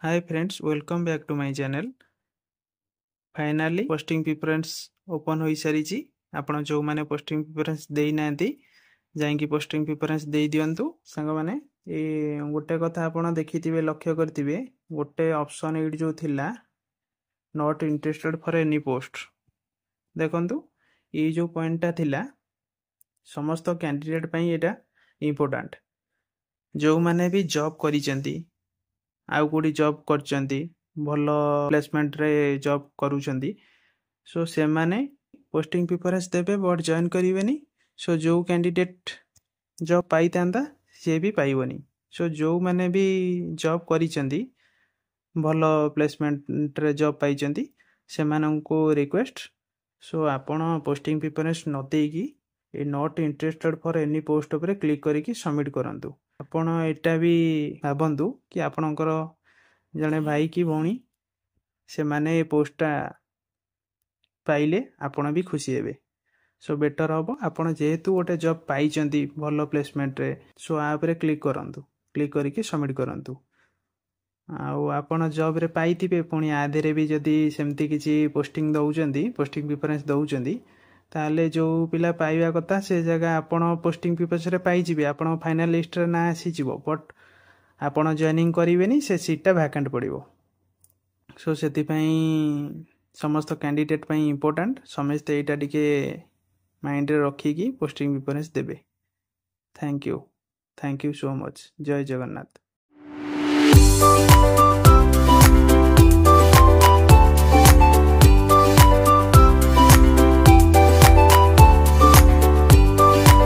Hi friends, welcome back to my channel. Finally posting preference open होई सारी आपण जो माने posting preference देई नांती जाईकी posting preference देई दियंतु संग माने ए गोटे कथा आपण देखिथिबे लक्ष्य करथिबे गोटे ऑप्शन एड जो थिला not interested for any post देखंतु ए जो पॉइंटटा थिला समस्त कैंडिडेट पई एटा इंपोर्टेंट जो माने भी जॉब करिसेंती आउ कोडी जॉब करचंती भल प्लेसमेंट रे जॉब करूचंती सो से माने पोस्टिंग प्रेफरेंस देबे बट जॉइन करिवेनी सो जो कैंडिडेट जॉब पाई तांदा से भी पाइबनी सो जो माने भी जॉब करिचंती भल प्लेसमेंट रे जॉब पाइचंती से माननको रिक्वेस्ट सो आपण पोस्टिंग प्रेफरेंस न देकी ए not interested for any post ऊपर क्लिक करिकी सबमिट करंतु आपण एटा भी भाबंतु कि आपणकर जने भाई की भौणी से माने पोस्टा पाइले आपण भी खुशी हेबे सो बेटर हम आपण जेहेतु गोटे जॉब पाइचंती भल प्लेसमेंट रे सो आ ऊपर क्लिक करंतु क्लिक करिकी सबमिट करंतु आउ आपण जॉब रे पाइथिबे पुणी आधेरे भी जदी सेमती किछि पोस्टिंग दउचंती पोस्टिंग प्रेफरेंस दउचंती ताले जो पिला पाइबा कथा से जगह आपण पोस्टिंग प्रेफरेंस रे पाइ जिबे आपण फाइनल लिस्ट रे ना आसी जिवो बट आपण जॉइनिंग करिवेनी से सीटा वैकेंट पड़िबो सो सेति पई समस्त कैंडिडेट पई इंपोर्टेंट समस्त एटा टिके माइंड रे रखी की पोस्टिंग प्रेफरेंस देबे थैंक यू सो मच जय जगन्नाथ।